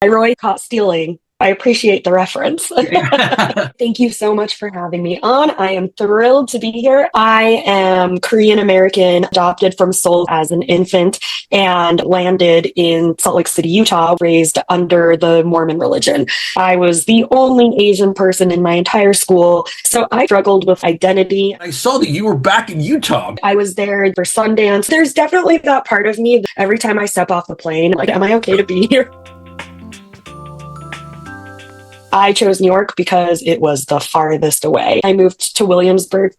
Roy caught stealing. I appreciate the reference. Thank you so much for having me on. I am thrilled to be here. I am Korean American, adopted from Seoul as an infant, and landed in Salt Lake City, Utah, raised under the Mormon religion. I was the only Asian person in my entire school, so I struggled with identity. I saw that you were back in Utah. I was there for Sundance. There's definitely that part of me that every time I step off the plane, like, am I okay to be here? I chose New York because it was the farthest away. I moved to Williamsburg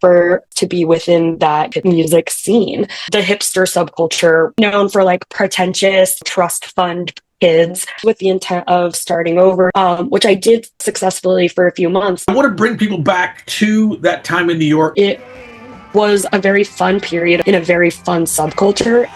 to be within that music scene. The hipster subculture, known for like pretentious trust fund kids with the intent of starting over, which I did successfully for a few months. I want to bring people back to that time in New York. It was a very fun period in a very fun subculture.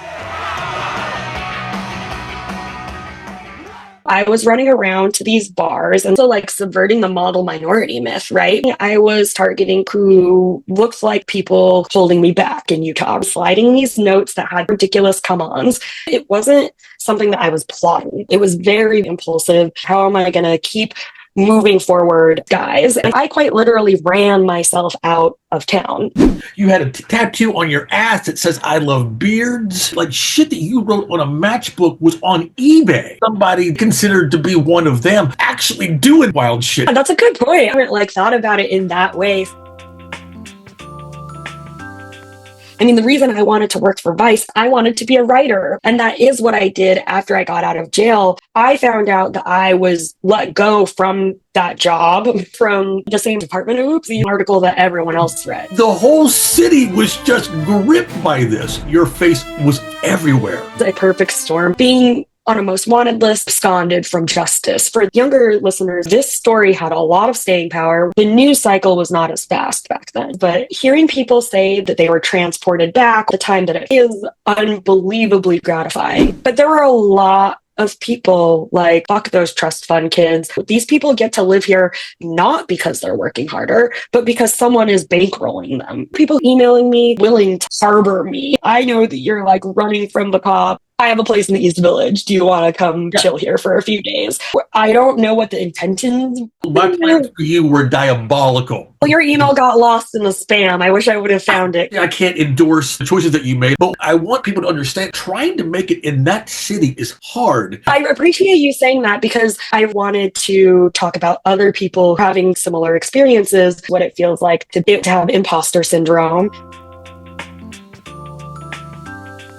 I was running around to these bars and so like subverting the model minority myth, right? I was targeting who looked like people holding me back in Utah, sliding these notes that had ridiculous come-ons. It wasn't something that I was plotting. It was very impulsive. How am I going to keep moving forward, guys? And I quite literally ran myself out of town. You had a tattoo on your ass that says, "I love beards." Like shit that you wrote on a matchbook was on eBay. Somebody considered to be one of them actually doing wild shit. That's a good point. I haven't like thought about it in that way. I mean, the reason I wanted to work for Vice, I wanted to be a writer. And that is what I did after I got out of jail. I found out that I was let go from that job from the same department. Oops, the article that everyone else read. The whole city was just gripped by this. Your face was everywhere. It's a perfect storm. Being on a most wanted list, absconded from justice. For younger listeners, this story had a lot of staying power. The news cycle was not as fast back then, but hearing people say that they were transported back, the time that it is unbelievably gratifying. But there were a lot of people like, fuck those trust fund kids. These people get to live here not because they're working harder, but because someone is bankrolling them. People emailing me, willing to harbor me. I know that you're like running from the cop. I have a place in the East Village. Do you want to come chill here for a few days? I don't know what the intentions. My plans for you were diabolical. Well, your email got lost in the spam. I wish I would have found it. I can't endorse the choices that you made, but I want people to understand trying to make it in that city is hard. I appreciate you saying that because I wanted to talk about other people having similar experiences, what it feels like to have imposter syndrome.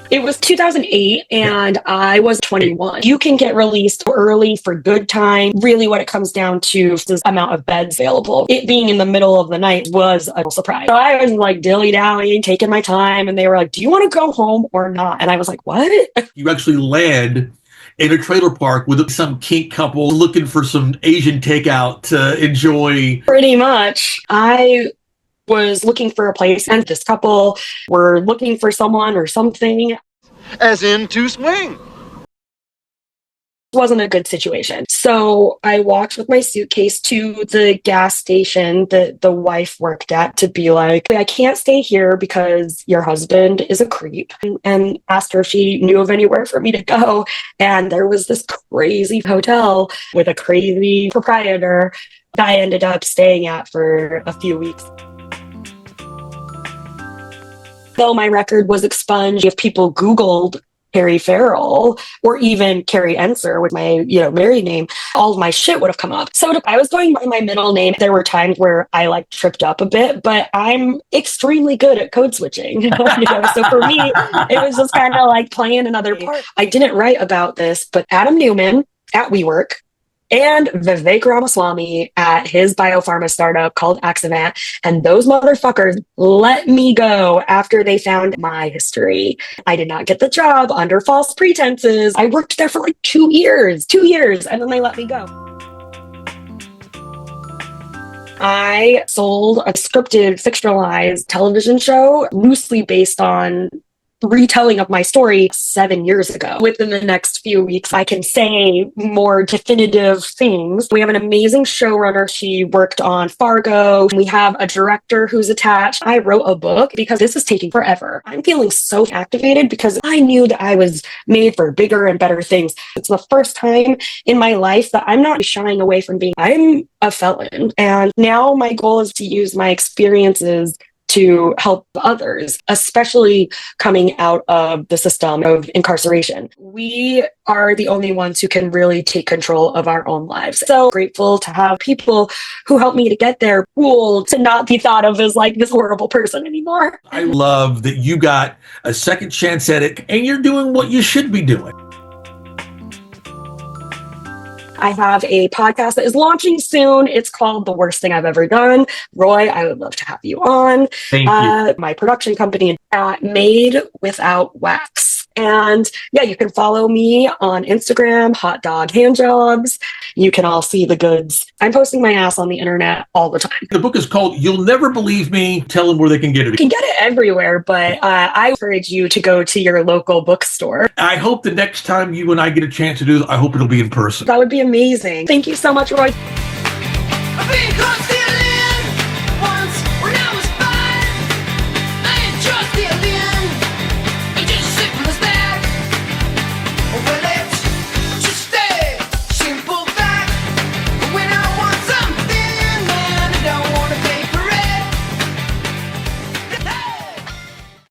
It was 2008 and I was 21. You can get released early for good time. Really what it comes down to is the amount of beds available. It being in the middle of the night was a surprise. So I was like dilly-dallying, taking my time, and they were like, do you want to go home or not? And I was like, what? You actually land in a trailer park with some kink couple looking for some Asian takeout to enjoy. Pretty much. I was looking for a place and this couple were looking for someone or something. As in to swing. It wasn't a good situation. So I walked with my suitcase to the gas station that the wife worked at to be like, I can't stay here because your husband is a creep, and asked her if she knew of anywhere for me to go. And there was this crazy hotel with a crazy proprietor that I ended up staying at for a few weeks. Though my record was expunged, if people Googled Kari Ferrell or even Carrie Enser with my, married name, all of my shit would have come up. So I was going by my middle name. There were times where I like tripped up a bit, but I'm extremely good at code switching. So for me, it was just kind of like playing another part. I didn't write about this, but Adam Newman at WeWork and Vivek Ramaswamy at his biopharma startup called Axivant. And those motherfuckers let me go after they found my history. I did not get the job under false pretenses. I worked there for like 2 years, and then they let me go. I sold a scripted, fictionalized television show loosely based on retelling of my story 7 years ago. Within the next few weeks, I can say more definitive things. We have an amazing showrunner. She worked on Fargo. We have a director who's attached. I wrote a book because this is taking forever. I'm feeling so activated because I knew that I was made for bigger and better things. It's the first time in my life that I'm not shying away from I'm a felon. And now my goal is to use my experiences to help others, especially coming out of the system of incarceration. We are the only ones who can really take control of our own lives. So grateful to have people who helped me to get there. Cool to not be thought of as like this horrible person anymore. I love that you got a second chance at it and you're doing what you should be doing. I have a podcast that is launching soon. It's called The Worst Thing I've Ever Done. Roy, I would love to have you on. Thank you. My production company at Made Without Wax. And yeah, you can follow me on Instagram, Hot Dog Handjobs. You can all see the goods. I'm posting my ass on the internet all the time. The book is called You'll Never Believe Me. Tell them where they can get it. You can get it everywhere, but I encourage you to go to your local bookstore. I hope the next time you and I get a chance to do this, I hope it'll be in person. That would be amazing. Thank you so much, Roy.